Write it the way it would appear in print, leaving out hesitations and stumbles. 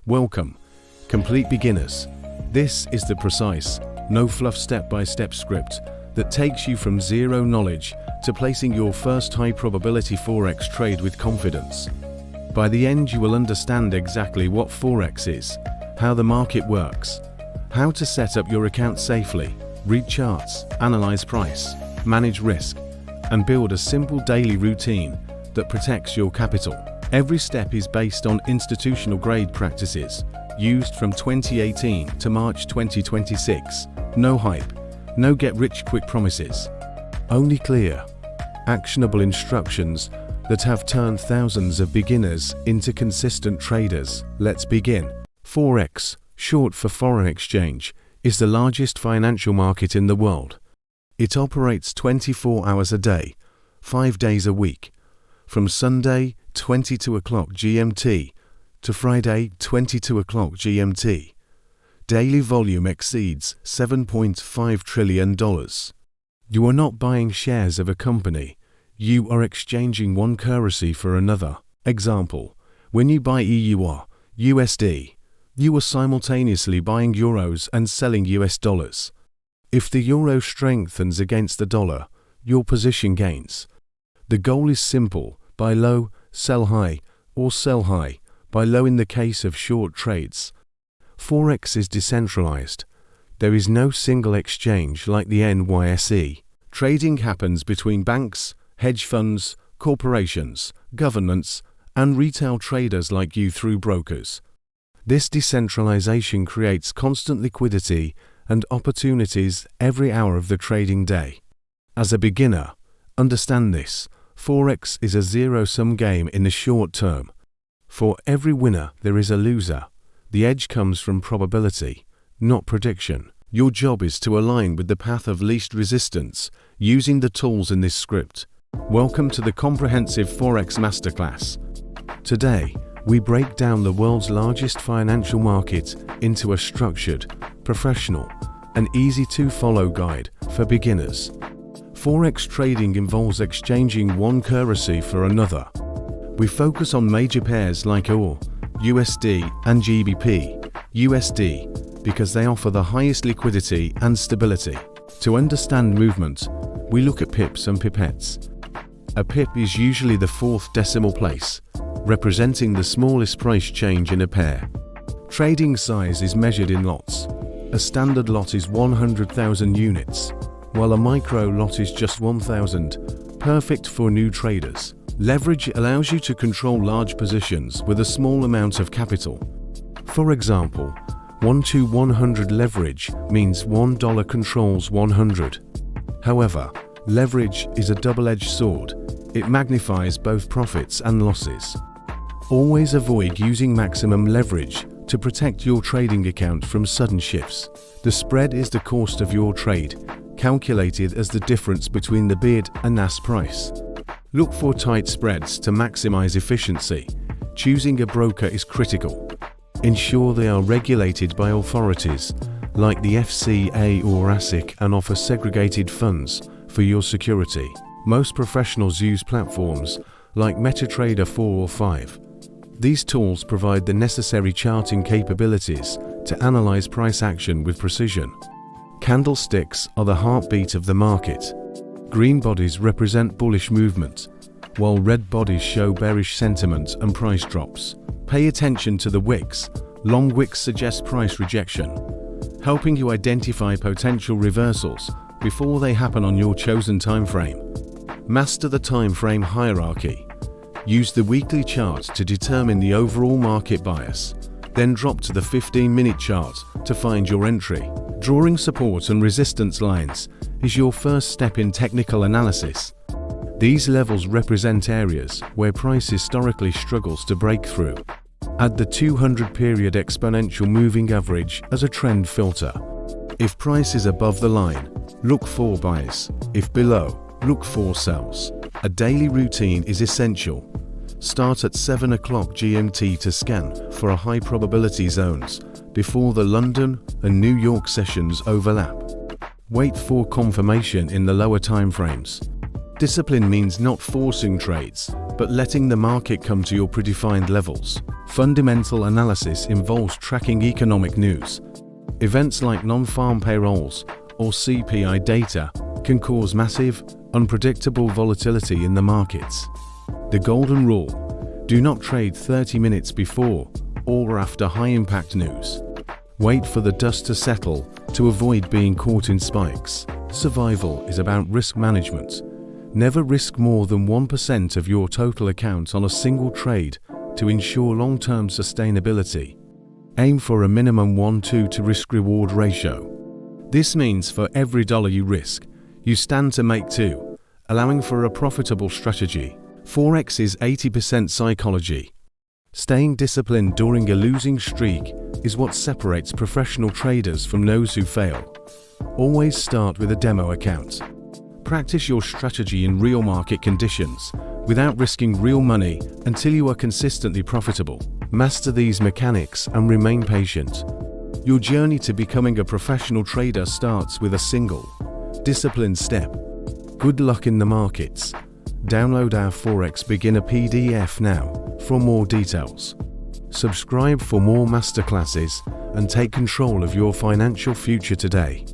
Welcome, complete beginners. This is the precise, no-fluff step-by-step script that takes you from zero knowledge to placing your first high-probability Forex trade with confidence. By the end, you will understand exactly what Forex is, how the market works, how to set up your account safely, read charts, analyze price, manage risk, and build a simple daily routine that protects your capital. Every step is based on institutional-grade practices used from 2018 to March 2026. No hype, no get-rich-quick promises. Only clear, actionable instructions that have turned thousands of beginners into consistent traders. Let's begin. Forex, short for foreign exchange, is the largest financial market in the world. It operates 24 hours a day, 5 days a week, from Sunday 22 o'clock GMT to Friday 22 o'clock GMT. Daily volume exceeds $7.5 trillion. You are not buying shares of a company, you are exchanging one currency for another. Example, when you buy EUR, USD, you are simultaneously buying euros and selling US dollars. If the euro strengthens against the dollar, your position gains. The goal is simple: buy low, sell high, or sell high, buy low in the case of short trades. Forex is decentralized. There is no single exchange like the NYSE. Trading happens between banks, hedge funds, corporations, governments, and retail traders like you through brokers. This decentralization creates constant liquidity and opportunities every hour of the trading day. As a beginner, understand this: Forex is a zero-sum game in the short term. For every winner, there is a loser. The edge comes from probability, not prediction. Your job is to align with the path of least resistance using the tools in this script. Welcome to the comprehensive Forex Masterclass. Today, we break down the world's largest financial market into a structured, professional, and easy-to-follow guide for beginners. Forex trading involves exchanging one currency for another. We focus on major pairs like EUR, USD, and GBP, USD, because they offer the highest liquidity and stability. To understand movement, we look at pips and pipettes. A pip is usually the fourth decimal place, representing the smallest price change in a pair. Trading size is measured in lots. A standard lot is 100,000 units, while a micro lot is just 1,000, perfect for new traders. Leverage allows you to control large positions with a small amount of capital. For example, 1-to-100 leverage means $1 controls 100. However, leverage is a double-edged sword. It magnifies both profits and losses. Always avoid using maximum leverage to protect your trading account from sudden shifts. The spread is the cost of your trade, calculated as the difference between the bid and ask price. Look for tight spreads to maximize efficiency. Choosing a broker is critical. Ensure they are regulated by authorities like the FCA or ASIC and offer segregated funds for your security. Most professionals use platforms like MetaTrader 4 or 5. These tools provide the necessary charting capabilities to analyze price action with precision. Candlesticks are the heartbeat of the market. Green bodies represent bullish movement, while red bodies show bearish sentiment and price drops. Pay attention to the wicks. Long wicks suggest price rejection, helping you identify potential reversals before they happen on your chosen time frame. Master the time frame hierarchy. Use the weekly chart to determine the overall market bias. Then drop to the 15-minute chart to find your entry. Drawing support and resistance lines is your first step in technical analysis. These levels represent areas where price historically struggles to break through. Add the 200-period exponential moving average as a trend filter. If price is above the line, look for buys. If below, look for sells. A daily routine is essential. Start at 7 o'clock GMT to scan for a high probability zones before the London and New York sessions overlap. Wait for confirmation in the lower time frames. Discipline means not forcing trades, but letting the market come to your predefined levels. Fundamental analysis involves tracking economic news. Events like non-farm payrolls or CPI data can cause massive, unpredictable volatility in the markets. The golden rule: do not trade 30 minutes before or after high-impact news. Wait for the dust to settle to avoid being caught in spikes. Survival is about risk management. Never risk more than 1% of your total account on a single trade to ensure long-term sustainability. Aim for a minimum 1:2 to risk-reward ratio. This means for every dollar you risk, you stand to make 2, allowing for a profitable strategy. Forex is 80% psychology. Staying disciplined during a losing streak is what separates professional traders from those who fail. Always start with a demo account. Practice your strategy in real market conditions without risking real money until you are consistently profitable. Master these mechanics and remain patient. Your journey to becoming a professional trader starts with a single, disciplined step. Good luck in the markets. Download our Forex Beginner PDF now for more details. Subscribe for more masterclasses and take control of your financial future today.